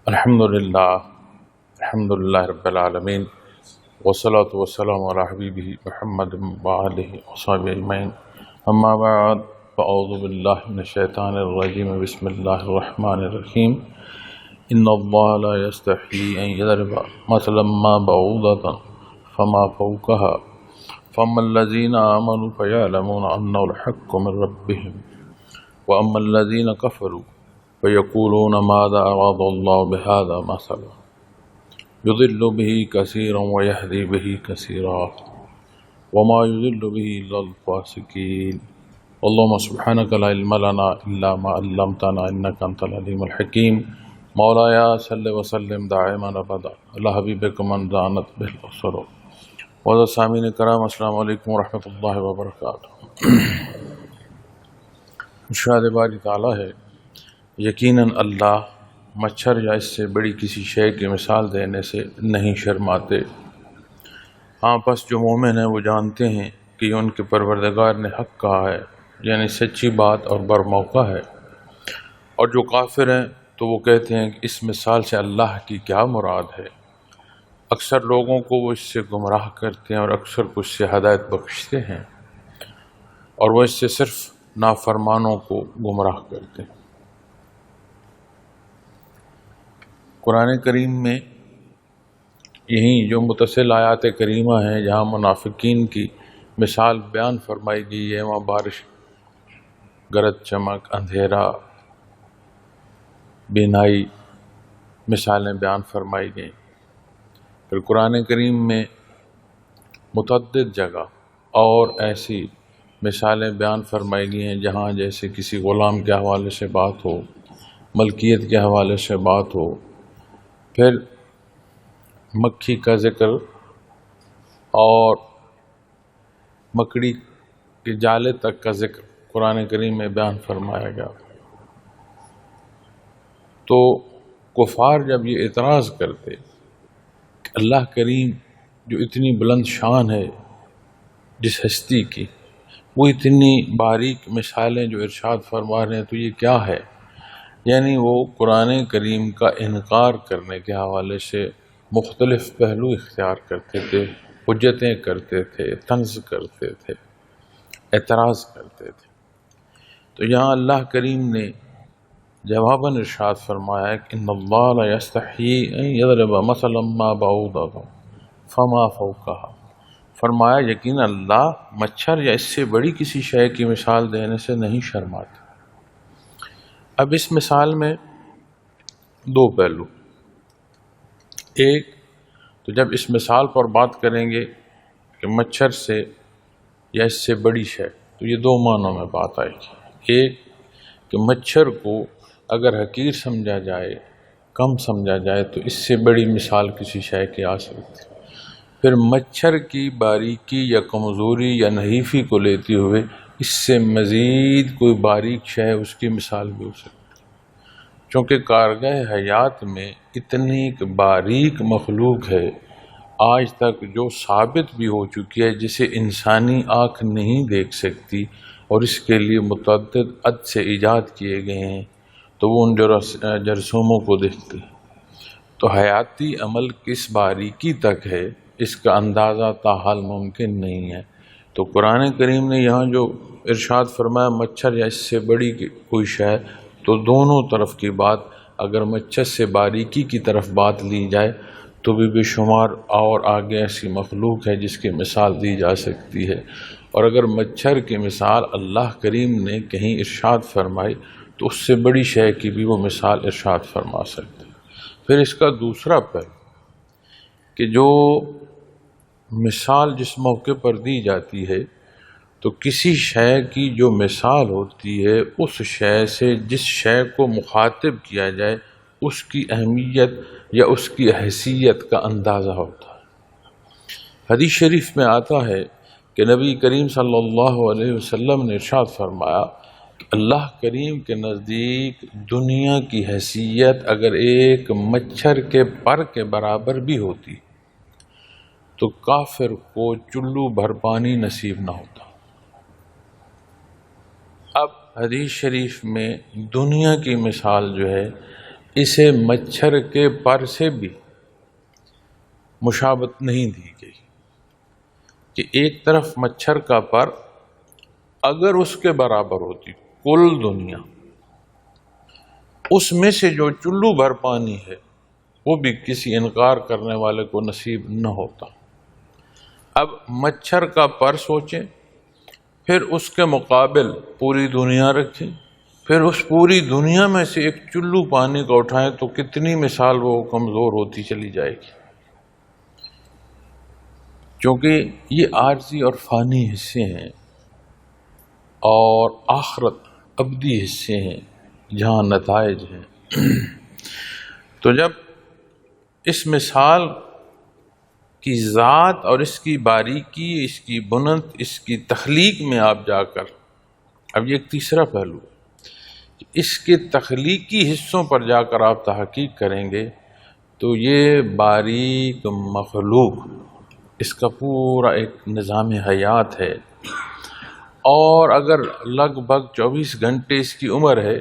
الحمدللہ رب العالمین والصلاة والسلام علی حبیبہ محمد وآلہ وصحبہ اجمعین اما بعد فاعوذ باللہ من الشیطان الرجیم بسم اللہ الرحمن الرحیم ان اللہ لا یستحیی ان یضرب مثلا ما بعوضۃ فما فوقها فاما الذین آمنوا فیعلمون انہ الحق من ربہم واما الذین کفروا فیقولون ماذا اراد اللہ بہذا مثلا یضل به کثیرا ویہدی به کثیرا وما یضل به الا الفاسقین اللہم سبحانک لا علم لنا الا ما علمتنا انک انت العلیم الحکیم مولایا صلی وسلم دائما ابدا علی حبیبک من زانت بالبصر وعزیز سامعین کرام السلام علیکم ورحمۃ اللہ وبرکاتہ۔ ارشاد باری تعالیٰ ہے یقیناً اللہ مچھر یا اس سے بڑی کسی شے کی مثال دینے سے نہیں شرماتے۔ ہاں پس جو مومن ہیں وہ جانتے ہیں کہ ان کے پروردگار نے حق کہا ہے، یعنی سچی بات اور برموقع ہے، اور جو کافر ہیں تو وہ کہتے ہیں کہ اس مثال سے اللہ کی کیا مراد ہے۔ اکثر لوگوں کو وہ اس سے گمراہ کرتے ہیں اور اکثر کو اس سے ہدایت بخشتے ہیں، اور وہ اس سے صرف نافرمانوں کو گمراہ کرتے ہیں۔ قرآن کریم میں یہیں جو متصل آیات کریمہ ہیں جہاں منافقین کی مثال بیان فرمائی گئی ہے، وہاں بارش، گرج چمک، اندھیرا، بینائی مثالیں بیان فرمائی گئیں۔ پھر قرآن کریم میں متعدد جگہ اور ایسی مثالیں بیان فرمائی گئی ہیں جہاں جیسے کسی غلام کے حوالے سے بات ہو، ملکیت کے حوالے سے بات ہو، پھر مکھی کا ذکر اور مکڑی کے جالے تک کا ذکر قرآن کریم میں بیان فرمایا گیا۔ تو کفار جب یہ اعتراض کرتے کہ اللہ کریم جو اتنی بلند شان ہے جس ہستی کی، وہ اتنی باریک مثالیں جو ارشاد فرما رہے ہیں، تو یہ کیا ہے؟ یعنی وہ قرآن کریم کا انکار کرنے کے حوالے سے مختلف پہلو اختیار کرتے تھے، حجتیں کرتے تھے، طنز کرتے تھے، اعتراض کرتے تھے۔ تو یہاں اللہ کریم نے جواباً ارشاد فرمایا کہ ان اللہ لا یستحیی ان یضرب مثلا ما بعوضۃ فما فوقها، فرمایا یقین اللہ مچھر یا اس سے بڑی کسی شے کی مثال دینے سے نہیں شرماتے۔ اب اس مثال میں دو پہلو، ایک تو جب اس مثال پر بات کریں گے کہ مچھر سے یا اس سے بڑی شے، تو یہ دو معنوں میں بات آئے گی۔ ایک کہ مچھر کو اگر حقیر سمجھا جائے، کم سمجھا جائے، تو اس سے بڑی مثال کسی شے کی آ سکتی۔ پھر مچھر کی باریکی یا کمزوری یا نحیفی کو لیتے ہوئے اس سے مزید کوئی باریک شے اس کی مثال بھی ہو سکتی، چونکہ کارگاہ حیات میں اتنی باریک مخلوق ہے آج تک جو ثابت بھی ہو چکی ہے، جسے انسانی آنکھ نہیں دیکھ سکتی، اور اس کے لیے متعدد سے ایجاد کیے گئے ہیں، تو وہ ان جرثوموں کو دیکھتے ہیں۔ تو حیاتی عمل کس باریکی تک ہے اس کا اندازہ تاحال ممکن نہیں ہے۔ تو قرآن کریم نے یہاں جو ارشاد فرمایا مچھر یا اس سے بڑی کوئی شے، تو دونوں طرف کی بات، اگر مچھر سے باریکی کی طرف بات لی جائے تو بھی بے شمار اور آگے ایسی مخلوق ہے جس کی مثال دی جا سکتی ہے، اور اگر مچھر کی مثال اللہ کریم نے کہیں ارشاد فرمائی تو اس سے بڑی شے کی بھی وہ مثال ارشاد فرما سکتے۔ پھر اس کا دوسرا پہلو کہ جو مثال جس موقع پر دی جاتی ہے، تو کسی شے کی جو مثال ہوتی ہے اس شے سے جس شے کو مخاطب کیا جائے اس کی اہمیت یا اس کی حیثیت کا اندازہ ہوتا ہے۔ حدیث شریف میں آتا ہے کہ نبی کریم صلی اللہ علیہ وسلم نے ارشاد فرمایا کہ اللہ کریم کے نزدیک دنیا کی حیثیت اگر ایک مچھر کے پر کے برابر بھی ہوتی تو کافر کو چلو بھر پانی نصیب نہ ہوتا۔ اب حدیث شریف میں دنیا کی مثال جو ہے اسے مچھر کے پر سے بھی مشابہت نہیں دی گئی کہ ایک طرف مچھر کا پر اگر اس کے برابر ہوتی کل دنیا، اس میں سے جو چلو بھر پانی ہے وہ بھی کسی انکار کرنے والے کو نصیب نہ ہوتا۔ اب مچھر کا پر سوچیں، پھر اس کے مقابل پوری دنیا رکھیں، پھر اس پوری دنیا میں سے ایک چلو پانی کا اٹھائیں تو کتنی مثال وہ کمزور ہوتی چلی جائے گی، کیونکہ یہ عارضی اور فانی حصے ہیں اور آخرت ابدی حصے ہیں جہاں نتائج ہیں۔ تو جب اس مثال کی ذات اور اس کی باریکی، اس کی بنت، اس کی تخلیق میں آپ جا کر، اب یہ ایک تیسرا پہلو، اس کے تخلیقی حصوں پر جا کر آپ تحقیق کریں گے تو یہ باریک مخلوق، اس کا پورا ایک نظام حیات ہے، اور اگر لگ بھگ 24 گھنٹے اس کی عمر ہے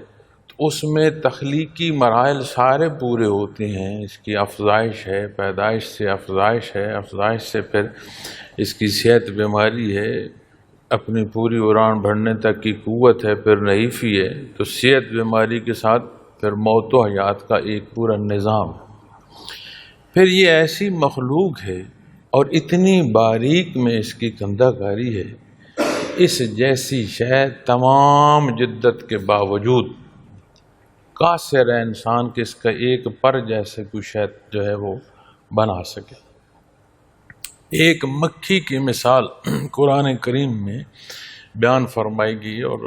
تو اس میں تخلیقی مراحل سارے پورے ہوتے ہیں۔ اس کی افزائش ہے، پیدائش سے افزائش ہے، افزائش سے پھر اس کی صحت بیماری ہے، اپنی پوری اڑان بھرنے تک کی قوت ہے، پھر ضعیفی ہے، تو صحت بیماری کے ساتھ پھر موت و حیات کا ایک پورا نظام۔ پھر یہ ایسی مخلوق ہے اور اتنی باریک میں اس کی کندہ کاری ہے، اس جیسی شے تمام جدت کے باوجود قاصر ہے انسان کہ اس کا ایک پر جیسے کوئی شے جو ہے وہ بنا سکے۔ ایک مکھی کی مثال قرآن کریم میں بیان فرمائی گئی اور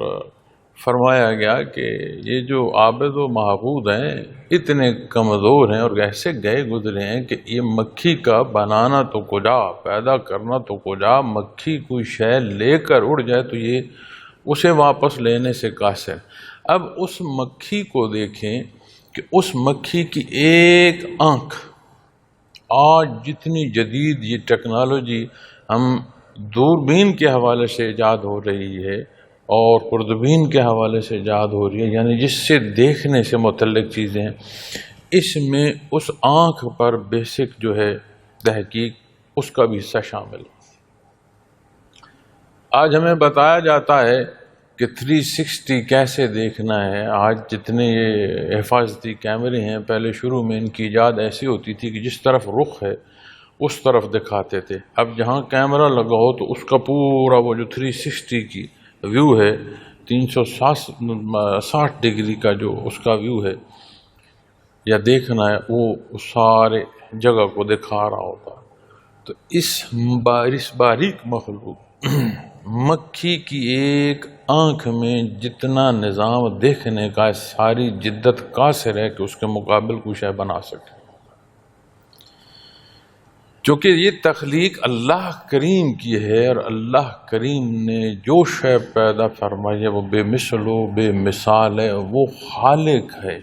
فرمایا گیا کہ یہ جو عابد و معبود ہیں اتنے کمزور ہیں اور ایسے گئے گزرے ہیں کہ یہ مکھی کا بنانا تو کجا، پیدا کرنا تو کجا، مکھی کوئی شے لے کر اڑ جائے تو یہ اسے واپس لینے سے قاصر۔ اب اس مکھی کو دیکھیں کہ اس مکھی کی ایک آنکھ، آج جتنی جدید یہ ٹیکنالوجی ہم دوربین کے حوالے سے ایجاد ہو رہی ہے اور خوردبین کے حوالے سے ایجاد ہو رہی ہے، یعنی جس سے دیکھنے سے متعلق چیزیں ہیں، اس میں اس آنکھ پر بیسک جو ہے تحقیق اس کا بھی حصہ شامل ہے۔ آج ہمیں بتایا جاتا ہے کہ 360 کیسے دیکھنا ہے۔ آج جتنے یہ حفاظتی کیمرے ہیں، پہلے شروع میں ان کی ایجاد ایسی ہوتی تھی کہ جس طرف رخ ہے اس طرف دکھاتے تھے، اب جہاں کیمرہ لگا ہو تو اس کا پورا وہ جو 360 کی ویو ہے، 360 ڈگری کا جو اس کا ویو ہے یا دیکھنا ہے، وہ سارے جگہ کو دکھا رہا ہوتا۔ تو اس باریک مخلوق مکھی کی ایک آنکھ میں جتنا نظام دیکھنے کا ساری جدت قاصر ہے کہ اس کے مقابل کوئی شے بنا سکے، چونکہ یہ تخلیق اللہ کریم کی ہے اور اللہ کریم نے جو شے پیدا فرمائی ہے وہ بے مثل و بے مثال ہے، وہ خالق ہے۔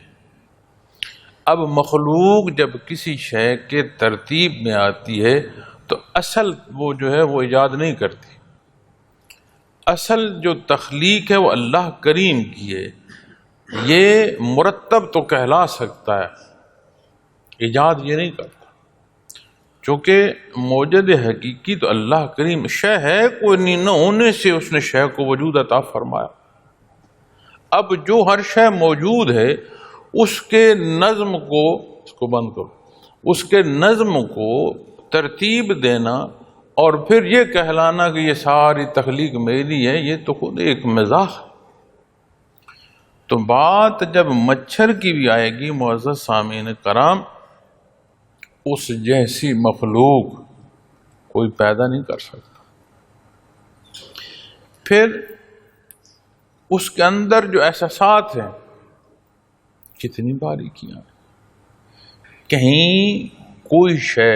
اب مخلوق جب کسی شے کے ترتیب میں آتی ہے تو اصل وہ جو ہے وہ ایجاد نہیں کرتی، اصل جو تخلیق ہے وہ اللہ کریم کی ہے۔ یہ مرتب تو کہلا سکتا ہے، ایجاد یہ نہیں کرتا، چونکہ موجد حقیقی تو اللہ کریم، شے ہے کوئی نہیں، نہ ہونے سے اس نے شے کو وجود عطا فرمایا۔ اب جو ہر شے موجود ہے اس کے نظم کو، اس کو بند کرو، اس کے نظم کو ترتیب دینا اور پھر یہ کہلانا کہ یہ ساری تخلیق میری ہے، یہ تو خود ایک مزاح۔ تو بات جب مچھر کی بھی آئے گی معزز سامعین کرام، اس جیسی مخلوق کوئی پیدا نہیں کر سکتا۔ پھر اس کے اندر جو احساسات ہیں کتنی باریکیاں، کہیں کوئی شے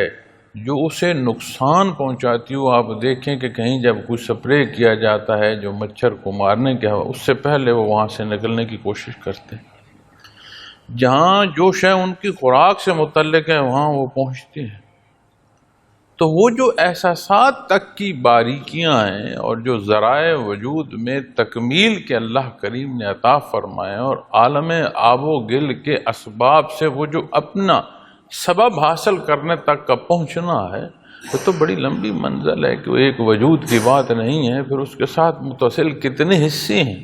جو اسے نقصان پہنچاتی ہو، آپ دیکھیں کہ کہیں جب کوئی سپرے کیا جاتا ہے جو مچھر کو مارنے کے اس سے پہلے وہ وہاں سے نکلنے کی کوشش کرتے ہیں، جہاں جو شے ان کی خوراک سے متعلق ہے وہاں وہ پہنچتے ہیں۔ تو وہ جو احساسات تک کی باریکیاں ہیں اور جو ذرائع وجود میں تکمیل کے اللہ کریم نے عطا فرمائے، اور عالم آب و گل کے اسباب سے وہ جو اپنا سبب حاصل کرنے تک کا پہنچنا ہے، وہ تو بڑی لمبی منزل ہے کہ وہ ایک وجود کی بات نہیں ہے، پھر اس کے ساتھ متصل کتنے حصے ہیں۔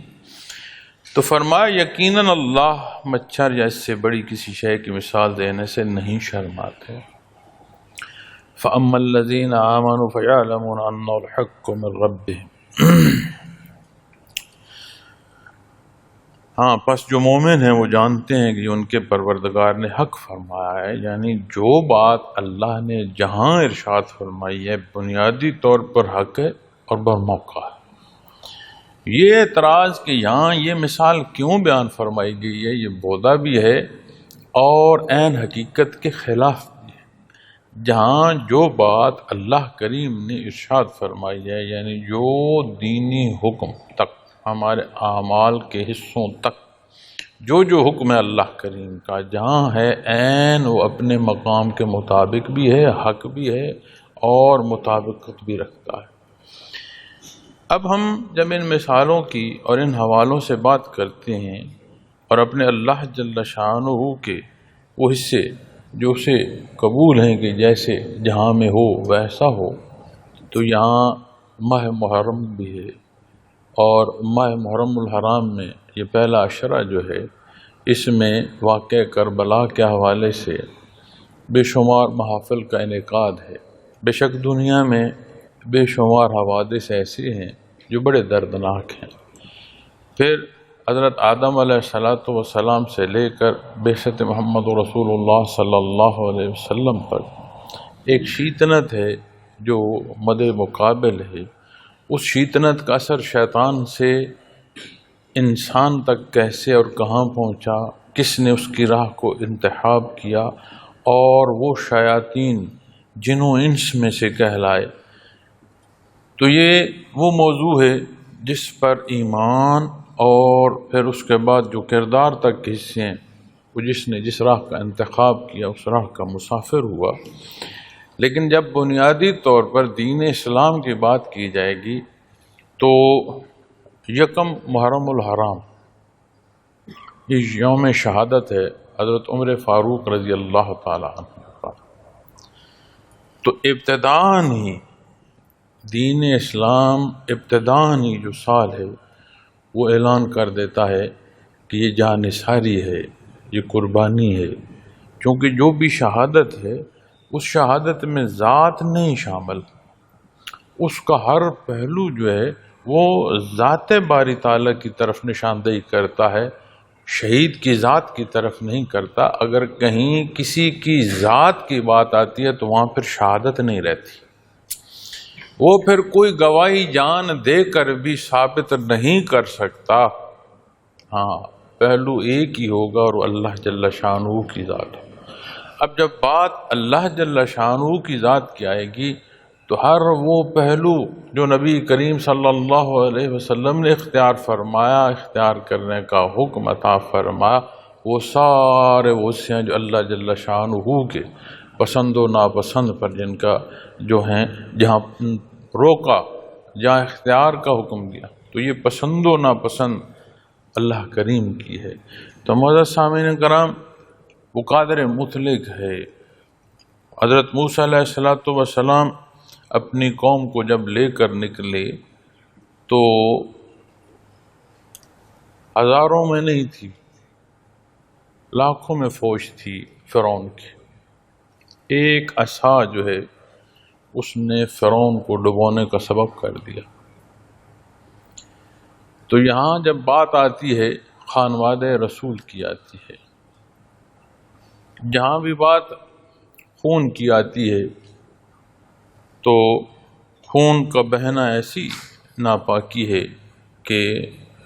تو فرمایا یقیناً اللہ مچھر یا اس سے بڑی کسی شے کی مثال دینے سے نہیں شرماتے۔ فَأَمَّا الَّذِينَ آمَنُوا فَيَعْلَمُونَ أَنَّهُ الْحَقُّ مِنْ رَبِّهِمْ، ہاں پس جو مومن ہیں وہ جانتے ہیں کہ ان کے پروردگار نے حق فرمایا ہے، یعنی جو بات اللہ نے جہاں ارشاد فرمائی ہے بنیادی طور پر حق ہے اور برموقع ہے۔ یہ اعتراض کہ یہاں یہ مثال کیوں بیان فرمائی گئی ہے، یہ بودا بھی ہے اور عین حقیقت کے خلاف بھی ہے۔ جہاں جو بات اللہ کریم نے ارشاد فرمائی ہے، یعنی جو دینی حکم تک ہمارے اعمال کے حصوں تک جو حکم ہے اللہ کریم کا جہاں ہے عین وہ اپنے مقام کے مطابق بھی ہے، حق بھی ہے اور مطابقت بھی رکھتا ہے۔ اب ہم جب ان مثالوں کی اور ان حوالوں سے بات کرتے ہیں اور اپنے اللہ جل شانہ کے وہ حصے جو اسے قبول ہیں کہ جیسے جہاں میں ہو ویسا ہو، تو یہاں ماہ محرم بھی ہے، اور ماہ محرم الحرام میں یہ پہلا عشرہ جو ہے اس میں واقع کربلا کے حوالے سے بے شمار محافل کا انعقاد ہے۔ بے شک دنیا میں بے شمار حوادث ایسے ہیں جو بڑے دردناک ہیں۔ پھر حضرت آدم علیہ السلام سے لے کر بعثت محمد رسول اللہ صلی اللہ علیہ وسلم تک ایک شیطنت ہے جو مد مقابل ہے۔ اس شیطنت کا اثر شیطان سے انسان تک کیسے اور کہاں پہنچا، کس نے اس کی راہ کو انتخاب کیا، اور وہ شیاطین جنوں انس میں سے کہلائے۔ تو یہ وہ موضوع ہے جس پر ایمان اور پھر اس کے بعد جو کردار تک کے حصے ہیں، وہ جس نے جس راہ کا انتخاب کیا اس راہ کا مسافر ہوا۔ لیکن جب بنیادی طور پر دین اسلام کی بات کی جائے گی تو یکم محرم الحرام یہ یوم شہادت ہے حضرت عمر فاروق رضی اللہ تعالی عنہ کا۔ تو ابتداءً ہی دین اسلام ابتداءً ہی جو سال ہے وہ اعلان کر دیتا ہے کہ یہ جان نثاری ہے، یہ قربانی ہے، کیونکہ جو بھی شہادت ہے اس شہادت میں ذات نہیں شامل، اس کا ہر پہلو جو ہے وہ ذات باری تعالیٰ کی طرف نشاندہی کرتا ہے، شہید کی ذات کی طرف نہیں کرتا۔ اگر کہیں کسی کی ذات کی بات آتی ہے تو وہاں پھر شہادت نہیں رہتی، وہ پھر کوئی گواہی جان دے کر بھی ثابت نہیں کر سکتا۔ ہاں پہلو ایک ہی ہوگا اور وہ اللہ جل شانہ کی ذات ہے۔ اب جب بات اللہ جل شانہ کی ذات کی آئے گی تو ہر وہ پہلو جو نبی کریم صلی اللہ علیہ وسلم نے اختیار فرمایا، اختیار کرنے کا حکم عطا فرمایا، وہ سارے وہ حصے ہیں جو اللہ جل شانہ کے پسند و ناپسند پر جن کا جو ہیں جہاں روکا، جہاں اختیار کا حکم دیا، تو یہ پسند و ناپسند اللہ کریم کی ہے۔ تو معزز سامعین کرام، وہ قادر مطلق ہے۔ حضرت موسیٰ علیہ السلام اپنی قوم کو جب لے کر نکلے تو ہزاروں میں نہیں تھی، لاکھوں میں فوج تھی فرعون کی۔ ایک عصا جو ہے اس نے فرعون کو ڈبونے کا سبب کر دیا۔ تو یہاں جب بات آتی ہے خانوادہ رسول کی آتی ہے، جہاں بھی بات خون کی آتی ہے تو خون کا بہنا ایسی ناپاکی ہے کہ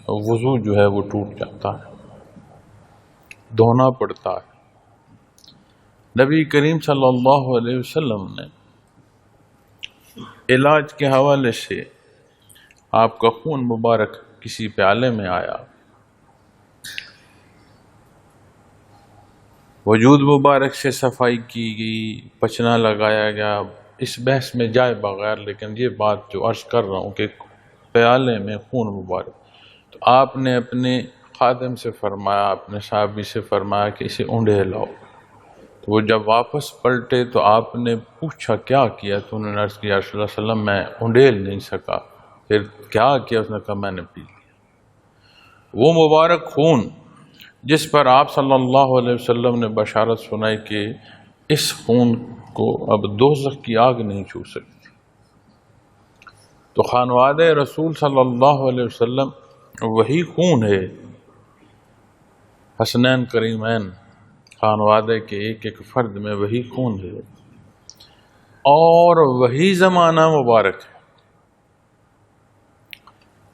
وضو جو ہے وہ ٹوٹ جاتا ہے، دھونا پڑتا ہے۔ نبی کریم صلی اللہ علیہ وسلم نے علاج کے حوالے سے آپ کا خون مبارک کسی پیالے میں آیا، وجود مبارک سے صفائی کی گئی، پچنا لگایا گیا، اس بحث میں جائے بغیر، لیکن یہ بات جو عرض کر رہا ہوں کہ پیالے میں خون مبارک، تو آپ نے اپنے خادم سے فرمایا، اپنے صحابی سے فرمایا کہ اسے اونڈے لاؤ، تو وہ جب واپس پلٹے تو آپ نے پوچھا کیا کیا، تو انہوں نے عرض کیا رسول اللہ صلی اللہ علیہ وسلم میں اونڈیل نہیں سکا۔ پھر کیا کیا؟ اس نے کہا میں نے پی لیا۔ وہ مبارک خون جس پر آپ صلی اللہ علیہ وسلم نے بشارت سنائی کہ اس خون کو اب دوزخ کی آگ نہیں چھو سکتی، تو خانوادہ رسول صلی اللہ علیہ وسلم وہی خون ہے، حسنین کریمین خانوادہ کے ایک ایک فرد میں وہی خون ہے، اور وہی زمانہ مبارک ہے۔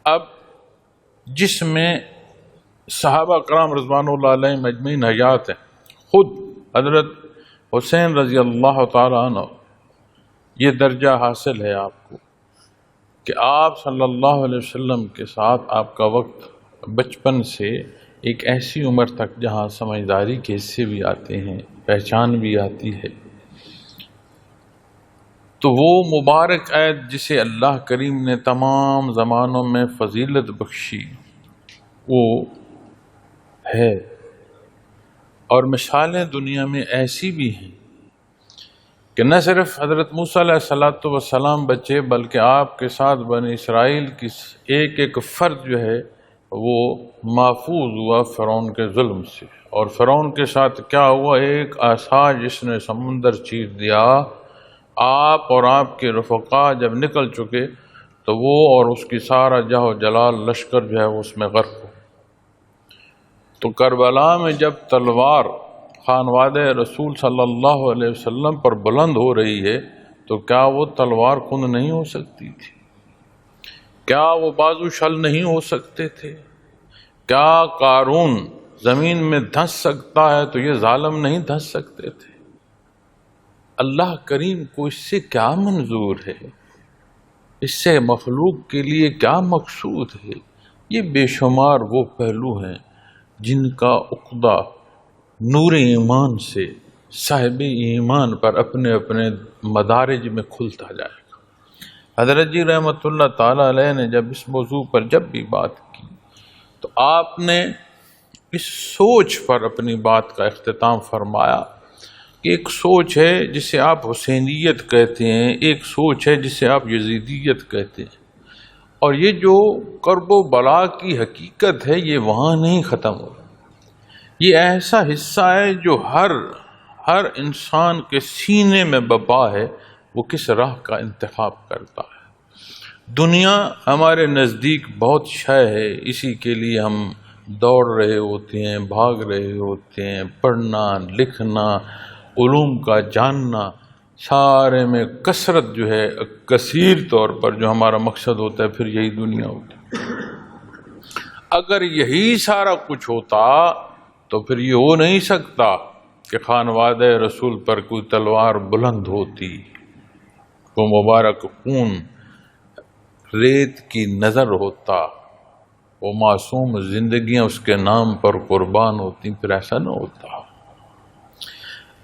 اب جس میں صحابہ کرام رضوان اللہ علیہ مجمعین حیات ہیں، خود حضرت حسین رضی اللہ تعالی عنہ یہ درجہ حاصل ہے آپ کو کہ آپ صلی اللہ علیہ وسلم کے ساتھ آپ کا وقت بچپن سے ایک ایسی عمر تک جہاں سمجھداری کے حصے بھی آتے ہیں، پہچان بھی آتی ہے، تو وہ مبارک عید جسے اللہ کریم نے تمام زمانوں میں فضیلت بخشی وہ ہے، اور مثالیں دنیا میں ایسی بھی ہیں کہ نہ صرف حضرت موسیٰ علیہ السلام بچے، بلکہ آپ کے ساتھ بنی اسرائیل کی ایک ایک فرد جو ہے وہ محفوظ ہوا فرعون کے ظلم سے۔ اور فرعون کے ساتھ کیا ہوا؟ ایک عصا جس نے سمندر چیر دیا، آپ اور آپ کے رفقا جب نکل چکے تو وہ اور اس کی سارا جاہ و جلال لشکر جو ہے وہ اس میں غرق ہو۔ تو کربلا میں جب تلوار خانوادہ رسول صلی اللہ علیہ وسلم پر بلند ہو رہی ہے تو کیا وہ تلوار کند نہیں ہو سکتی تھی؟ کیا وہ بازو شل نہیں ہو سکتے تھے؟ کیا قارون زمین میں دھنس سکتا ہے تو یہ ظالم نہیں دھنس سکتے تھے؟ اللہ کریم کو اس سے کیا منظور ہے؟ اس سے مخلوق کے لیے کیا مقصود ہے؟ یہ بے شمار وہ پہلو ہیں جن کا عقدہ نور ایمان سے صاحب ایمان پر اپنے اپنے مدارج میں کھلتا جائے گا۔ حضرت جی رحمۃ اللہ تعالی علیہ نے جب اس موضوع پر جب بھی بات کی تو آپ نے اس سوچ پر اپنی بات کا اختتام فرمایا کہ ایک سوچ ہے جسے آپ حسینیت کہتے ہیں، ایک سوچ ہے جسے آپ یزیدیت کہتے ہیں، اور یہ جو کرب و بلا کی حقیقت ہے یہ وہاں نہیں ختم ہو، یہ ایسا حصہ ہے جو ہر انسان کے سینے میں بپا ہے، وہ کس راہ کا انتخاب کرتا ہے۔ دنیا ہمارے نزدیک بہت شے ہے، اسی کے لیے ہم دوڑ رہے ہوتے ہیں، بھاگ رہے ہوتے ہیں، پڑھنا لکھنا، علوم کا جاننا، سارے میں کثرت جو ہے کثیر طور پر جو ہمارا مقصد ہوتا ہے پھر یہی دنیا ہوتی ہے۔ اگر یہی سارا کچھ ہوتا تو پھر یہ ہو نہیں سکتا کہ خانوادہ رسول پر کوئی تلوار بلند ہوتی، وہ مبارک خون ریت کی نظر ہوتا، وہ معصوم زندگیاں اس کے نام پر قربان ہوتی، پھر ایسا نہ ہوتا۔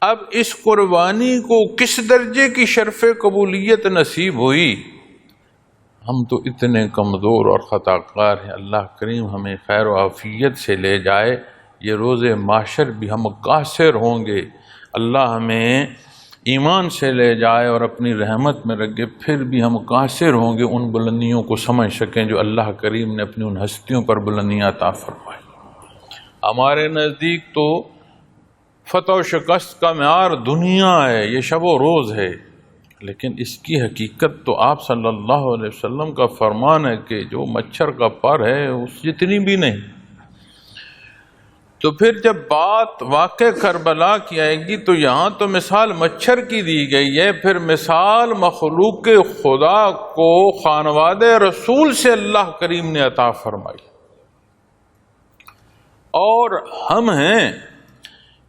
اب اس قربانی کو کس درجے کی شرف قبولیت نصیب ہوئی؟ ہم تو اتنے کمزور اور خطا کار ہیں، اللہ کریم ہمیں خیر و عافیت سے لے جائے، یہ روز محشر بھی ہم قاصر ہوں گے، اللہ ہمیں ایمان سے لے جائے اور اپنی رحمت میں رکھے، پھر بھی ہم قاصر ہوں گے ان بلندیوں کو سمجھ سکیں جو اللہ کریم نے اپنی ان ہستیوں پر بلندیاں عطا فرمائی۔ ہمارے نزدیک تو فتح و شکست کا معیار دنیا ہے، یہ شب و روز ہے، لیکن اس کی حقیقت تو آپ صلی اللہ علیہ وسلم کا فرمان ہے کہ جو مچھر کا پر ہے اس جتنی بھی نہیں۔ تو پھر جب بات واقع کربلا کی آئے گی تو یہاں تو مثال مچھر کی دی گئی ہے، پھر مثال مخلوق خدا کو خانوادہ رسول سے اللہ کریم نے عطا فرمائی، اور ہم ہیں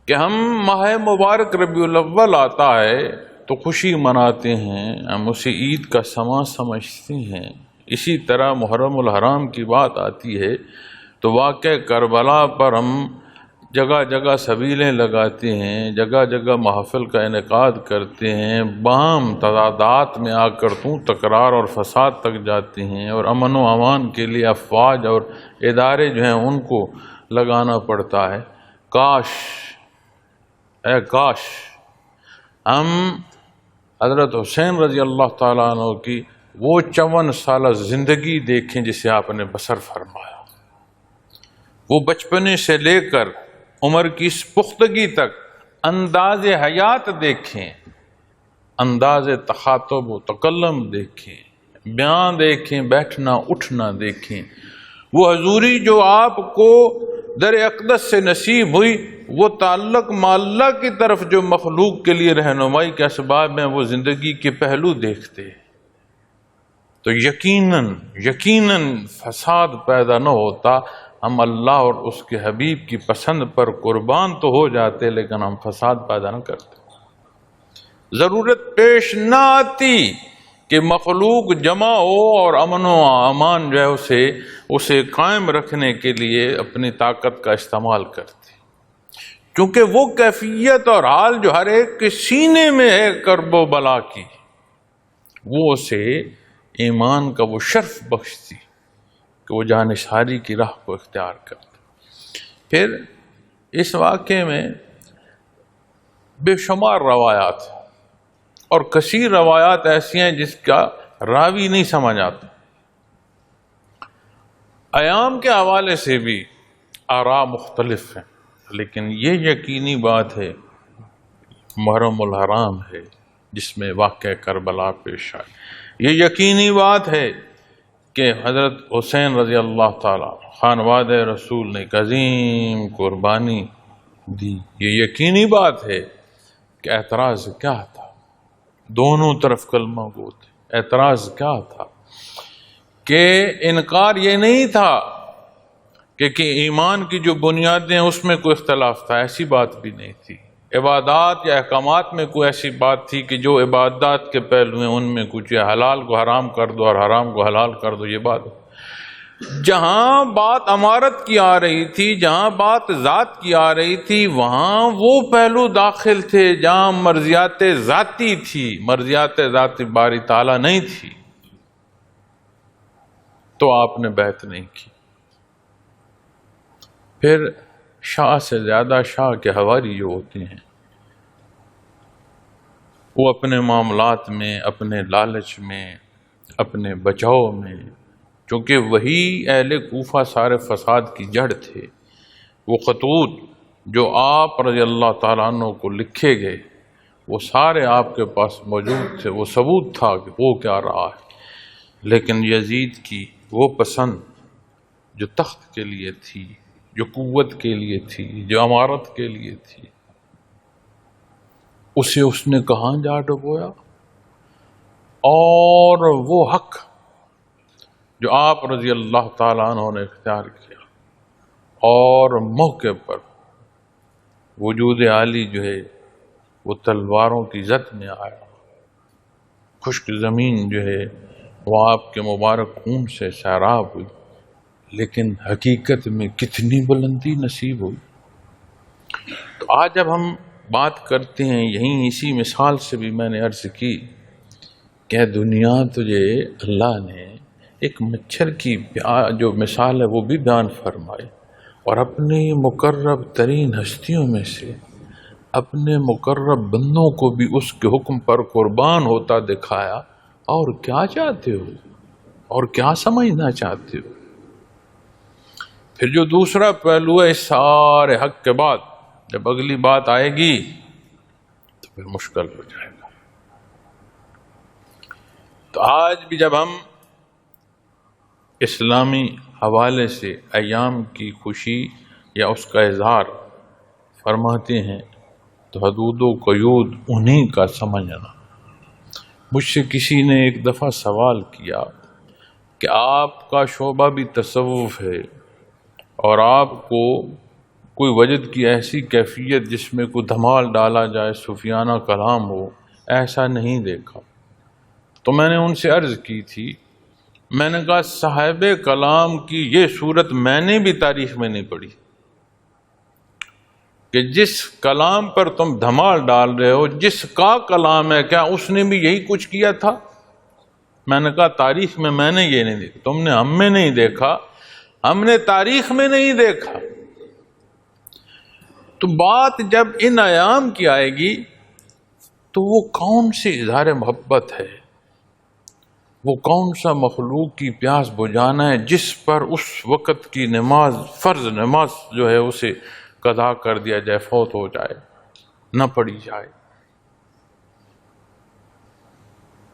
کہ ہم ماہ مبارک ربیع الاول آتا ہے تو خوشی مناتے ہیں، ہم اسے عید کا سماں سمجھتے ہیں۔ اسی طرح محرم الحرام کی بات آتی ہے تو واقع کربلا پر ہم جگہ جگہ سبیلیں لگاتے ہیں، جگہ جگہ محفل کا انعقاد کرتے ہیں، باہم تضادات میں آ کر تکرار اور فساد تک جاتے ہیں، اور امن و امان کے لیے افواج اور ادارے جو ہیں ان کو لگانا پڑتا ہے۔ کاش، اے کاش ہم حضرت حسین رضی اللہ تعالیٰ عنہ کی وہ 54 سالہ زندگی دیکھیں جسے آپ نے بسر فرمایا، وہ بچپنے سے لے کر عمر کی اس پختگی تک انداز حیات دیکھیں، انداز تخاطب و تکلم دیکھیں، بیان دیکھیں، بیٹھنا اٹھنا دیکھیں۔ وہ حضوری جو آپ کو در اقدس سے نصیب ہوئی، وہ تعلق مع اللہ کی طرف جو مخلوق کے لیے رہنمائی کے اسباب میں وہ زندگی کے پہلو دیکھتے، تو یقیناً فساد پیدا نہ ہوتا۔ ہم اللہ اور اس کے حبیب کی پسند پر قربان تو ہو جاتے، لیکن ہم فساد پیدا نہ کرتے۔ ضرورت پیش نہ آتی کہ مخلوق جمع ہو اور امن و امان جو ہے اسے قائم رکھنے کے لیے اپنی طاقت کا استعمال کرتے، کیونکہ وہ کیفیت اور حال جو ہر ایک کے سینے میں ہے کرب و بلا کی، وہ اسے ایمان کا وہ شرف بخشتی کہ وہ جانشاری کی راہ کو اختیار کرتا۔ پھر اس واقعے میں بے شمار روایات اور کثیر روایات ایسی ہیں جس کا راوی نہیں سمجھ آتا۔ ایام کے حوالے سے بھی آراء مختلف ہیں، لیکن یہ یقینی بات ہے محرم الحرام ہے جس میں واقعہ کربلا پیش آئے، یہ یقینی بات ہے کہ حضرت حسین رضی اللہ تعالی خانوادہ رسول نے ایک عظیم قربانی دی، یہ یقینی بات ہے کہ اعتراض کیا تھا، دونوں طرف کلمہ گو تھے، اعتراض کیا تھا کہ انکار یہ نہیں تھا کہ ایمان کی جو بنیادیں اس میں کوئی اختلاف تھا، ایسی بات بھی نہیں تھی۔ عبادات یا احکامات میں کوئی ایسی بات تھی کہ جو عبادات کے پہلو ہیں ان میں کچھ حلال کو حرام کر دو اور حرام کو حلال کر دو، یہ بات۔ جہاں بات امارت کی آ رہی تھی، جہاں بات ذات کی آ رہی تھی، وہاں وہ پہلو داخل تھے جہاں مرضیات ذاتی تھی، مرضیات ذاتی باری تعالیٰ نہیں تھی، تو آپ نے بیعت نہیں کی۔ پھر شاہ سے زیادہ شاہ کے حواری جو ہوتے ہیں وہ اپنے معاملات میں، اپنے لالچ میں، اپنے بچاؤ میں، چونکہ وہی اہل کوفہ سارے فساد کی جڑ تھے، وہ خطوط جو آپ رضی اللہ تعالیٰ عنہ کو لکھے گئے وہ سارے آپ کے پاس موجود تھے، وہ ثبوت تھا کہ وہ کیا رہا ہے۔ لیکن یزید کی وہ پسند جو تخت کے لیے تھی، جو قوت کے لیے تھی، جو امارت کے لیے تھی، اسے اس نے کہاں جا ڈبویا، اور وہ حق جو آپ رضی اللہ تعالیٰ عنہ نے اختیار کیا اور موقع پر وجود عالی جو ہے وہ تلواروں کی زد میں آیا، خشک زمین جو ہے وہ آپ کے مبارک خون سے سیراب ہوئی، لیکن حقیقت میں کتنی بلندی نصیب ہوئی۔ تو آج جب ہم بات کرتے ہیں، یہیں اسی مثال سے بھی میں نے عرض کی کہ دنیا تجھے اللہ نے ایک مچھر کی جو مثال ہے وہ بھی بیان فرمائے، اور اپنی مقرب ترین ہستیوں میں سے اپنے مقرب بندوں کو بھی اس کے حکم پر قربان ہوتا دکھایا۔ اور کیا چاہتے ہو، اور کیا سمجھنا چاہتے ہو؟ پھر جو دوسرا پہلو ہے اس سارے حق کے بعد جب اگلی بات آئے گی تو پھر مشکل ہو جائے گا۔ تو آج بھی جب ہم اسلامی حوالے سے ایام کی خوشی یا اس کا اظہار فرماتے ہیں تو حدود و قیود انہی کا سمجھنا۔ مجھ سے کسی نے ایک دفعہ سوال کیا کہ آپ کا شعبہ بھی تصوف ہے اور آپ کو کوئی وجد کی ایسی کیفیت جس میں کوئی دھمال ڈالا جائے، صوفیانہ کلام ہو، ایسا نہیں دیکھا۔ تو میں نے ان سے عرض کی تھی، میں نے کہا صاحب کلام کی یہ صورت میں نے بھی تاریخ میں نہیں پڑھی، کہ جس کلام پر تم دھمال ڈال رہے ہو، جس کا کلام ہے، کیا اس نے بھی یہی کچھ کیا تھا؟ میں نے کہا تاریخ میں میں نے یہ نہیں دیکھا، تم نے ہم میں نہیں دیکھا، ہم نے تاریخ میں نہیں دیکھا۔ تو بات جب ان ایام کی آئے گی تو وہ کون سی اظہار محبت ہے، وہ کون سا مخلوق کی پیاس بجھانا ہے جس پر اس وقت کی نماز، فرض نماز جو ہے اسے قضا کر دیا جائے، فوت ہو جائے، نہ پڑھی جائے۔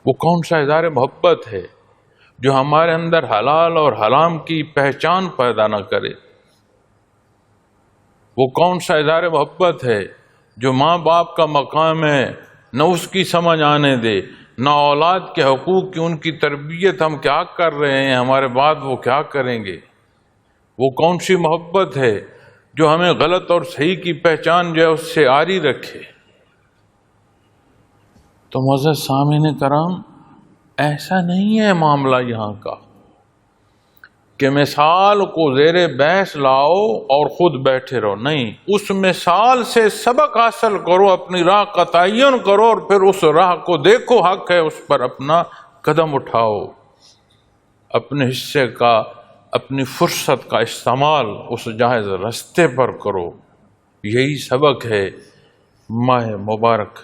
وہ کون سا اظہار محبت ہے جو ہمارے اندر حلال اور حرام کی پہچان پیدا نہ کرے؟ وہ کون سا اظہار محبت ہے جو ماں باپ کا مقام ہے نہ اس کی سمجھ آنے دے، نہ اولاد کے حقوق کی، ان کی تربیت ہم کیا کر رہے ہیں، ہمارے بعد وہ کیا کریں گے؟ وہ کون سی محبت ہے جو ہمیں غلط اور صحیح کی پہچان جو ہے اس سے عاری رکھے؟ تو معزز سامعین کرام، ایسا نہیں ہے معاملہ یہاں کا کہ مثال کو زیر بحث لاؤ اور خود بیٹھے رہو، نہیں، اس مثال سے سبق حاصل کرو، اپنی راہ کا تعین کرو اور پھر اس راہ کو دیکھو، حق ہے اس پر اپنا قدم اٹھاؤ، اپنے حصے کا، اپنی فرصت کا استعمال اس جائز رستے پر کرو۔ یہی سبق ہے ماہ مبارک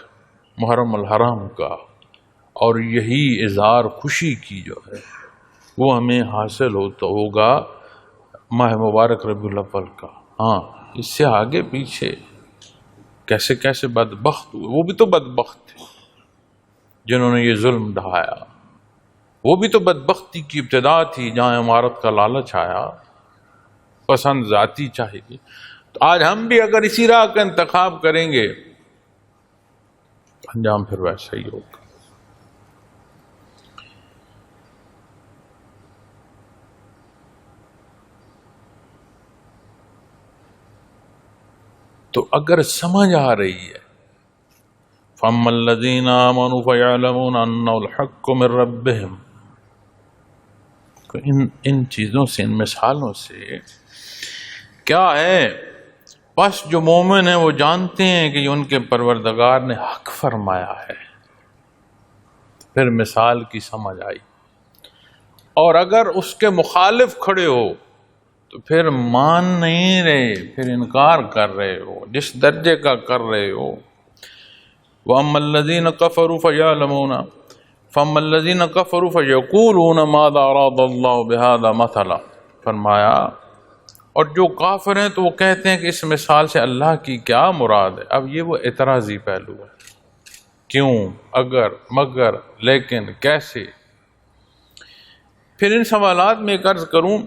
محرم الحرام کا، اور یہی اظہار خوشی کی جو ہے وہ ہمیں حاصل ہوگا ماہ مبارک ربیع الاول کا۔ ہاں، اس سے آگے پیچھے کیسے کیسے بدبخت ہوئے، وہ بھی تو بدبخت تھے جنہوں نے یہ ظلم ڈھایا، وہ بھی تو بدبختی کی ابتدا تھی جہاں عمارت کا لالچ آیا، پسند ذاتی چاہیے گی۔ تو آج ہم بھی اگر اسی راہ کا انتخاب کریں گے انجام پھر ویسا ہی ہوگا۔ تو اگر سمجھ آ رہی ہے فَأَمَّا الَّذِينَ آمَنُوا فَيَعْلَمُونَ أَنَّهُ الْحَقُّ مِن رَّبِّهِمْ، ان چیزوں سے، ان مثالوں سے کیا ہے؟ بس جو مومن ہیں وہ جانتے ہیں کہ ان کے پروردگار نے حق فرمایا ہے، پھر مثال کی سمجھ آئی۔ اور اگر اس کے مخالف کھڑے ہو تو پھر مان نہیں رہے، پھر انکار کر رہے ہو، جس درجے کا کر رہے ہو۔ وَأَمَّا الَّذِينَ كَفَرُوا فَيَعْلَمُونَ فَأَمَّا الَّذِينَ كَفَرُوا فَيَقُولُونَ مَاذَا أَرَادَ اللَّهُ بِهَذَا مَثَلًا، فرمایا اور جو کافر ہیں تو وہ کہتے ہیں کہ اس مثال سے اللہ کی کیا مراد ہے۔ اب یہ وہ اعتراضی پہلو ہے، کیوں، اگر، مگر، لیکن، کیسے۔ پھر ان سوالات میں ایک عرض کروں،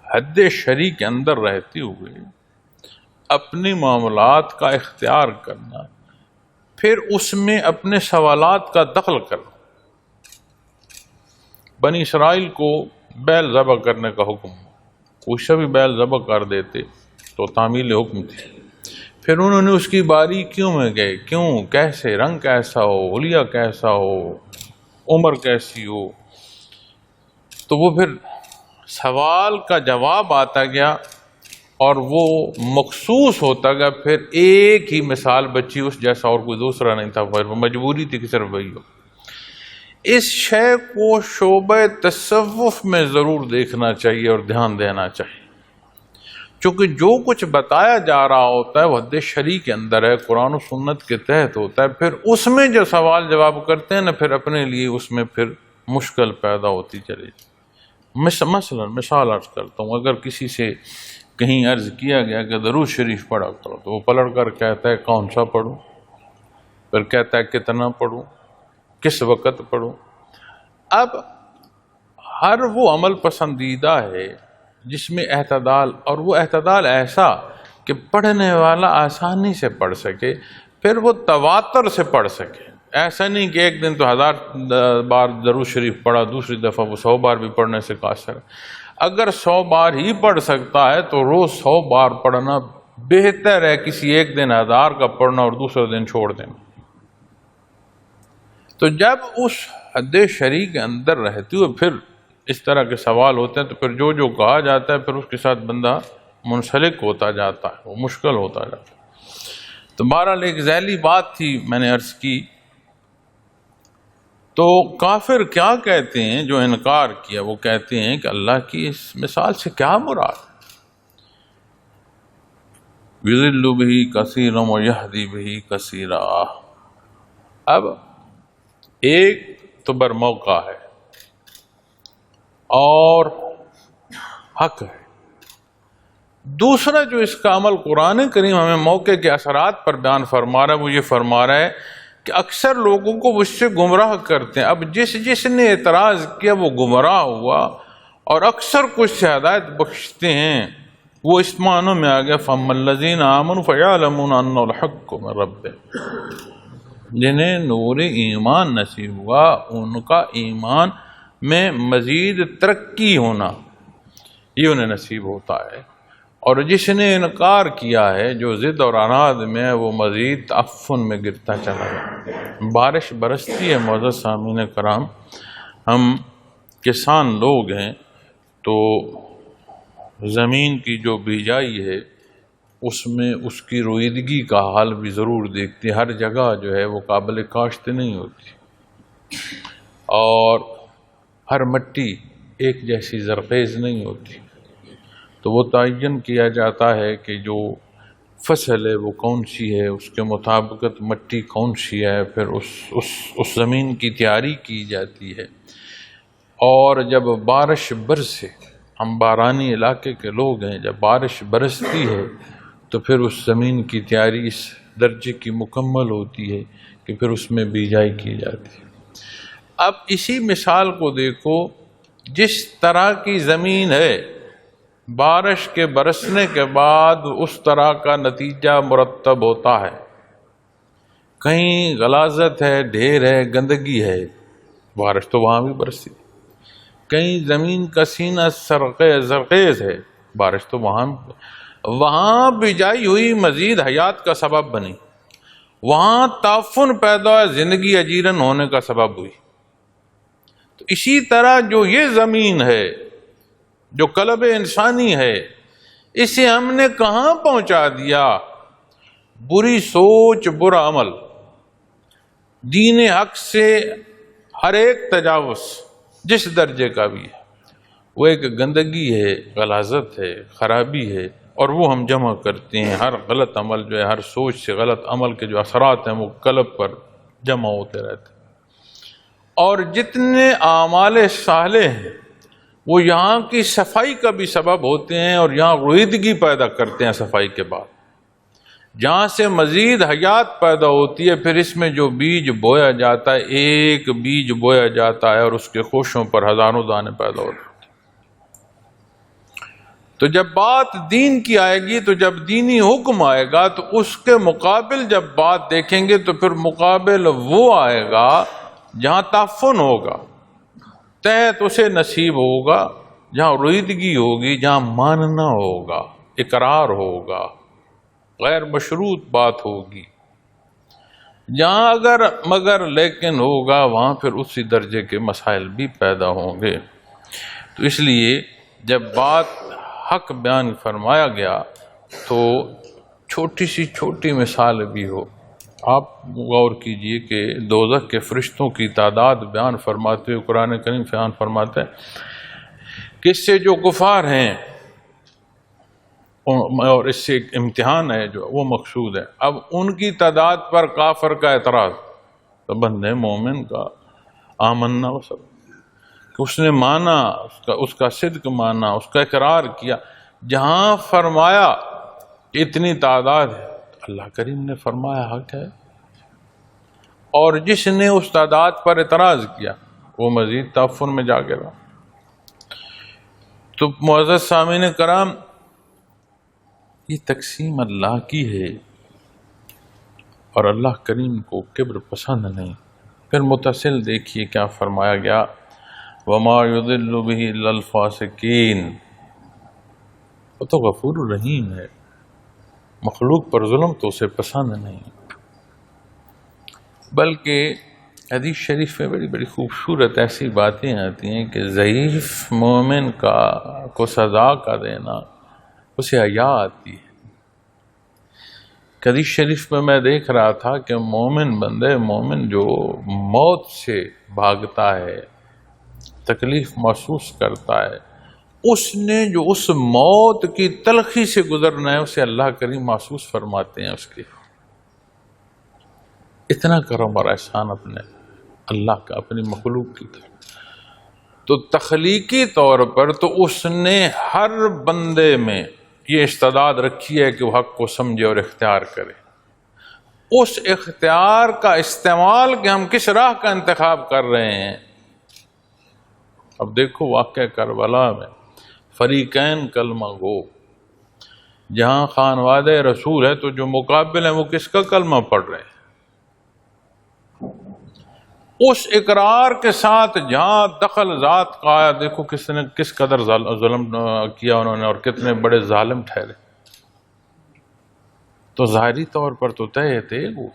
حد شرع کے اندر رہتے ہوئے اپنے معاملات کا اختیار کرنا، پھر اس میں اپنے سوالات کا دخل کرنا۔ بنی اسرائیل کو بیل ذبح کرنے کا حکم، کوئی شخص بھی بیل ذبح کر دیتے تو تعمیل حکم تھی، پھر انہوں نے اس کی باریکیوں میں گئے، کیوں، کیسے، رنگ کیسا ہو، حلیہ کیسا ہو، عمر کیسی ہو، تو وہ پھر سوال کا جواب آتا گیا اور وہ مخصوص ہوتا گیا، پھر ایک ہی مثال بچی، اس جیسا اور کوئی دوسرا نہیں تھا، پھر مجبوری تھی کہ صرف وہی ہو۔ اس شے کو شعبہ تصوف میں ضرور دیکھنا چاہیے اور دھیان دینا چاہیے، چونکہ جو کچھ بتایا جا رہا ہوتا ہے وہ حد شرع کے اندر ہے، قرآن و سنت کے تحت ہوتا ہے، پھر اس میں جو سوال جواب کرتے ہیں نا، پھر اپنے لیے اس میں پھر مشکل پیدا ہوتی چلی۔ مثلا مثال عرض کرتا ہوں، اگر کسی سے کہیں عرض کیا گیا کہ درود شریف پڑھا کرو تو وہ پلٹ کر کہتا ہے کون سا پڑھوں، پھر کہتا ہے کتنا پڑھوں، کس وقت پڑھوں۔ اب ہر وہ عمل پسندیدہ ہے جس میں اعتدال، اور وہ اعتدال ایسا کہ پڑھنے والا آسانی سے پڑھ سکے، پھر وہ تواتر سے پڑھ سکے۔ ایسا نہیں کہ ایک دن تو 1000 بار درود شریف پڑھا، دوسری دفعہ وہ 100 بار بھی پڑھنے سے قاصر ہے۔ اگر 100 بار ہی پڑھ سکتا ہے تو روز 100 بار پڑھنا بہتر ہے کسی ایک دن 1000 کا پڑھنا اور دوسرے دن چھوڑ دینا۔ تو جب اس حد شرع کے اندر رہتے ہوئے پھر اس طرح کے سوال ہوتے ہیں تو پھر جو کہا جاتا ہے پھر اس کے ساتھ بندہ منسلک ہوتا جاتا ہے، وہ مشکل ہوتا جاتا ہے۔ تو بہرحال ایک ذیلی بات تھی میں نے عرض کی۔ تو کافر کیا کہتے ہیں جو انکار کیا؟ وہ کہتے ہیں کہ اللہ کی اس مثال سے کیا مراد؟ یضل بہ کثیرا ویہدی بہ کثیرا۔ اب ایک تو بر موقع ہے اور حق ہے، دوسرا جو اس کا عمل قرآن کریم ہمیں موقع کے اثرات پر بیان فرما رہا ہے، وہ یہ فرما رہا ہے کہ اکثر لوگوں کو اس سے گمراہ کرتے ہیں۔ اب جس نے اعتراض کیا وہ گمراہ ہوا، اور اکثر کچھ سے ہدایت بخشتے ہیں۔ وہ اس معنوں میں آ گیا فَأَمَّا الَّذِينَ آمَنُوا فَيَعْلَمُونَ أَنَّهُ الْحَقُّ مِن رَّبِّهِمْ۔ جنہیں نور ایمان نصیب ہوا، ان کا ایمان میں مزید ترقی ہونا یہ انہیں نصیب ہوتا ہے، اور جس نے انکار کیا ہے، جو ضد اور عناد میں ہے، وہ مزید تعفن میں گرتا چلا جائے۔ بارش برستی ہے معزز سامعین کرام، ہم کسان لوگ ہیں، تو زمین کی جو بیجائی ہے اس میں اس کی رویدگی کا حال بھی ضرور دیکھتے ہیں۔ ہر جگہ جو ہے وہ قابل کاشت نہیں ہوتی، اور ہر مٹی ایک جیسی زرخیز نہیں ہوتی، تو وہ تعین کیا جاتا ہے کہ جو فصل ہے وہ کون سی ہے، اس کے مطابقت مٹی کون سی ہے، پھر اس زمین کی تیاری کی جاتی ہے۔ اور جب بارش برسے، ہم بارانی علاقے کے لوگ ہیں، جب بارش برستی ہے تو پھر اس زمین کی تیاری اس درجے کی مکمل ہوتی ہے کہ پھر اس میں بیجائی کی جاتی ہے۔ اب اسی مثال کو دیکھو، جس طرح کی زمین ہے بارش کے برسنے کے بعد اس طرح کا نتیجہ مرتب ہوتا ہے۔ کہیں غلاظت ہے، ڈھیر ہے، گندگی ہے، بارش تو وہاں بھی برسی۔ کہیں زمین کا سینہ زرخیز ہے، بارش تو وہاں بجائی ہوئی مزید حیات کا سبب بنی، وہاں تعفن پیدا ہے، زندگی اجیرن ہونے کا سبب ہوئی۔ تو اسی طرح جو یہ زمین ہے، جو قلب انسانی ہے، اسے ہم نے کہاں پہنچا دیا؟ بری سوچ، برا عمل، دین حق سے ہر ایک تجاوز جس درجے کا بھی ہے، وہ ایک گندگی ہے، غلاظت ہے، خرابی ہے، اور وہ ہم جمع کرتے ہیں۔ ہر غلط عمل جو ہے، ہر سوچ سے غلط عمل کے جو اثرات ہیں وہ قلب پر جمع ہوتے رہتے ہیں۔ اور جتنے اعمال صالح ہیں وہ یہاں کی صفائی کا بھی سبب ہوتے ہیں، اور یہاں رویدگی پیدا کرتے ہیں صفائی کے بعد، جہاں سے مزید حیات پیدا ہوتی ہے۔ پھر اس میں جو بیج بویا جاتا ہے، ایک بیج بویا جاتا ہے اور اس کے خوشوں پر ہزاروں دانے پیدا ہوتے ہیں۔ تو جب بات دین کی آئے گی، تو جب دینی حکم آئے گا، تو اس کے مقابل جب بات دیکھیں گے تو پھر مقابل وہ آئے گا جہاں تعفن ہوگا، تحت اسے نصیب ہوگا، جہاں رویدگی ہوگی، جہاں ماننا ہوگا، اقرار ہوگا، غیر مشروط بات ہوگی۔ جہاں اگر مگر لیکن ہوگا، وہاں پھر اسی درجے کے مسائل بھی پیدا ہوں گے۔ تو اس لیے جب بات حق بیان فرمایا گیا تو چھوٹی سی چھوٹی مثال بھی ہو، آپ غور کیجئے کہ دوزخ کے فرشتوں کی تعداد بیان فرماتے ہوئے قرآن کریم بیان فرماتا ہے کہ اس سے جو کفار ہیں، اور اس سے ایک امتحان ہے جو وہ مقصود ہے۔ اب ان کی تعداد پر کافر کا اعتراض، تو بندے مومن کا آمنا و سب، کہ اس نے مانا، اس کا صدق مانا، اس کا اقرار کیا۔ جہاں فرمایا کہ اتنی تعداد ہے، اللہ کریم نے فرمایا حق ہے، اور جس نے اس تعداد پر اعتراض کیا وہ مزید تعفن میں جا گرا۔ تو معزز سامعین کرام، یہ تقسیم اللہ کی ہے، اور اللہ کریم کو کبر پسند نہیں۔ پھر متصل دیکھیے کیا فرمایا گیا، وَمَا يُضِلُّ بِهِ إِلَّا الْفَاسِقِينَ۔ وہ تو غفور الرحیم ہے، مخلوق پر ظلم تو اسے پسند نہیں۔ بلکہ حدیث شریف میں بڑی بڑی خوبصورت ایسی باتیں آتی ہیں کہ ضعیف مومن کو سزا کا دینا اسے حیا آتی ہے۔ حدیث شریف میں میں دیکھ رہا تھا کہ مومن بندے، مومن جو موت سے بھاگتا ہے، تکلیف محسوس کرتا ہے، اس نے جو اس موت کی تلخی سے گزرنا ہے اسے اللہ کریم محسوس فرماتے ہیں۔ اس کے اتنا کرم اور احسان اپنے اللہ کا اپنی مخلوق کی طرف۔ تو تخلیقی طور پر تو اس نے ہر بندے میں یہ استعداد رکھی ہے کہ وہ حق کو سمجھے اور اختیار کرے۔ اس اختیار کا استعمال کہ ہم کس راہ کا انتخاب کر رہے ہیں۔ اب دیکھو واقعہ کربلا میں فریقین کلمہ گو، جہاں خانواد رسول ہے تو جو مقابل ہیں وہ کس کا کلمہ پڑھ رہے ہیں؟ اس اقرار کے ساتھ جہاں دخل ذات کا آیا، دیکھو کس نے کس قدر ظلم کیا انہوں نے اور کتنے بڑے ظالم ٹھہرے۔ تو ظاہری طور پر تو طے تھے وہ،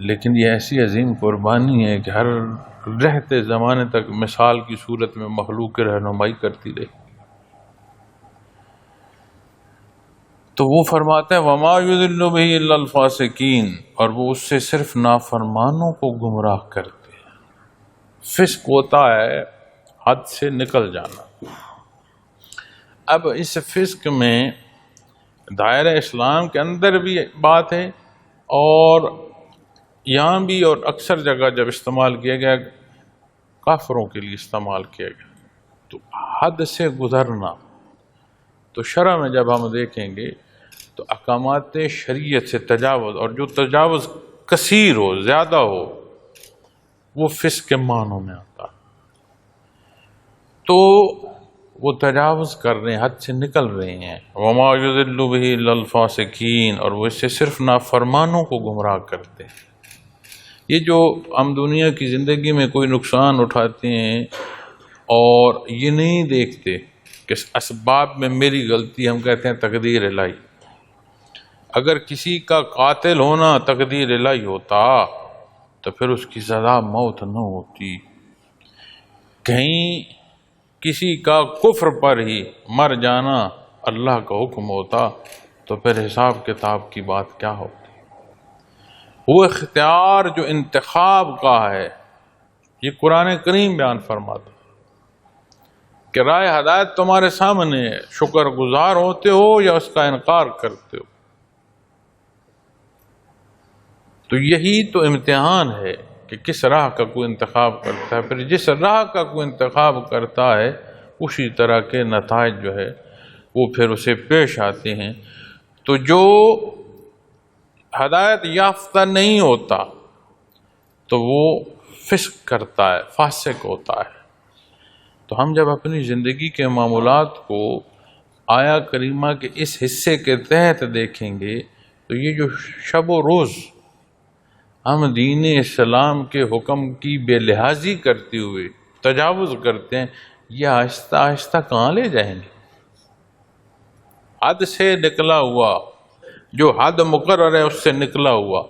لیکن یہ ایسی عظیم قربانی ہے کہ ہر رہتے زمانے تک مثال کی صورت میں مخلوق کی رہنمائی کرتی رہی۔ تو وہ فرماتے ہیں وَمَا يُضِلُّ بِهِ إِلَّا الْفَاسِقِينَ، اور وہ اس سے صرف نافرمانوں کو گمراہ کرتے ہیں۔ فسق ہوتا ہے حد سے نکل جانا۔ اب اس فسق میں دائرہ اسلام کے اندر بھی بات ہے، اور یہاں بھی، اور اکثر جگہ جب استعمال کیا گیا کافروں کے لیے استعمال کیا گیا۔ تو حد سے گزرنا، تو شرع میں جب ہم دیکھیں گے تو احکامات شریعت سے تجاوز، اور جو تجاوز کثیر ہو، زیادہ ہو، وہ فسق کے معنوں میں آتا ہے۔ تو وہ تجاوز کر رہے ہیں، حد سے نکل رہے ہیں۔ وَمَا يُضِلُّ بِهِ إِلَّا الْفَاسِقِينَ، اور وہ اس سے صرف نافرمانوں کو گمراہ کرتے ہیں۔ یہ جو ہم دنیا کی زندگی میں کوئی نقصان اٹھاتے ہیں اور یہ نہیں دیکھتے کہ اسباب میں میری غلطی، ہم کہتے ہیں تقدیر الہی۔ اگر کسی کا قاتل ہونا تقدیر الہی ہوتا تو پھر اس کی سزا موت نہ ہوتی۔ کہیں کسی کا کفر پر ہی مر جانا اللہ کا حکم ہوتا تو پھر حساب کتاب کی بات کیا ہوتی۔ وہ اختیار جو انتخاب کا ہے، یہ قرآن کریم بیان فرماتا کہ رائے ہدایت تمہارے سامنے ہے، شکر گزار ہوتے ہو یا اس کا انکار کرتے ہو۔ تو یہی تو امتحان ہے کہ کس راہ کا کوئی انتخاب کرتا ہے۔ پھر جس راہ کا کوئی انتخاب کرتا ہے اسی طرح کے نتائج جو ہے وہ پھر اسے پیش آتے ہیں۔ تو جو ہدایت یافتہ نہیں ہوتا تو وہ فسق کرتا ہے، فاسق ہوتا ہے۔ تو ہم جب اپنی زندگی کے معاملات کو آیا کریمہ کے اس حصے کے تحت دیکھیں گے تو یہ جو شب و روز ہم دین اسلام کے حکم کی بے لحاظی کرتے ہوئے تجاوز کرتے ہیں، یہ آہستہ آہستہ کہاں لے جائیں گے؟ حد سے نکلا ہوا، جو حد مقرر ہے اس سے نکلا ہوا،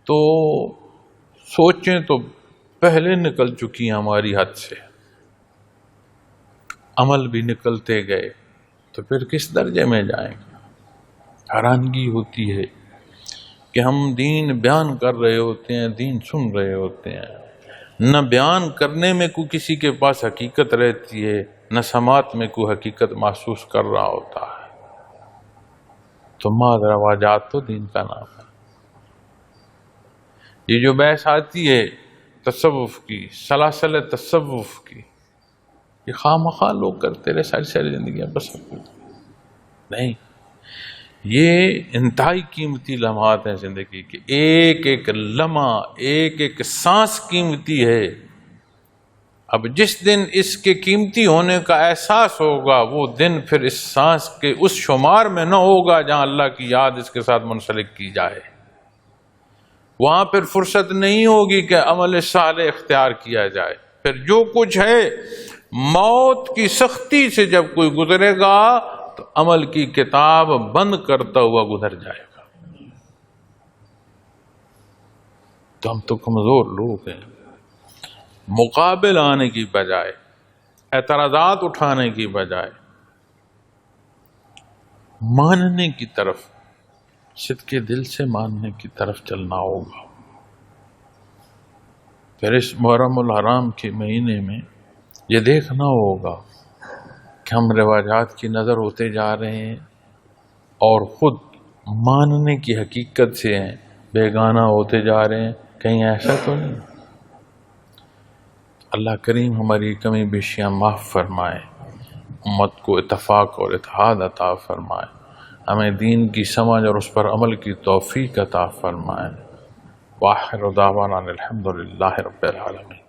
تو سوچیں تو پہلے نکل چکی ہیں ہماری حد سے، عمل بھی نکلتے گئے، تو پھر کس درجے میں جائیں گے؟ حیرانگی ہوتی ہے کہ ہم دین بیان کر رہے ہوتے ہیں، دین سن رہے ہوتے ہیں، نہ بیان کرنے میں کوئی کسی کے پاس حقیقت رہتی ہے، نہ سماعت میں کوئی حقیقت محسوس کر رہا ہوتا ہے۔ تو ماد رواجات تو دین کا نام ہے۔ یہ جو بحث آتی ہے تصوف کی، سلاسل تصوف کی، یہ خواہ مخواہ لوگ کرتے رہے ساری زندگیاں بس نہیں۔ یہ انتہائی قیمتی لمحات ہیں زندگی کے، ایک ایک لمحہ، ایک ایک سانس قیمتی ہے۔ اب جس دن اس کے قیمتی ہونے کا احساس ہوگا وہ دن پھر اس سانس کے اس شمار میں نہ ہوگا جہاں اللہ کی یاد اس کے ساتھ منسلک کی جائے۔ وہاں پھر فرصت نہیں ہوگی کہ عمل صالح اختیار کیا جائے۔ پھر جو کچھ ہے موت کی سختی سے جب کوئی گزرے گا تو عمل کی کتاب بند کرتا ہوا گزر جائے گا۔ تو ہم تو کمزور لوگ ہیں، مقابل آنے کی بجائے، اعتراضات اٹھانے کی بجائے ماننے کی طرف، صدق دل سے ماننے کی طرف چلنا ہوگا۔ پھر اس محرم الحرام کے مہینے میں یہ دیکھنا ہوگا کہ ہم رواجات کی نظر ہوتے جا رہے ہیں اور خود ماننے کی حقیقت سے ہیں بیگانہ ہوتے جا رہے ہیں، کہیں ایسا تو نہیں۔ اللہ کریم ہماری کمی بیشیاں معاف فرمائے، امت کو اتفاق اور اتحاد عطا فرمائے، ہمیں دین کی سمجھ اور اس پر عمل کی توفیق عطا فرمائے۔ وآخر دعوانا الحمدللہ رب العالمین۔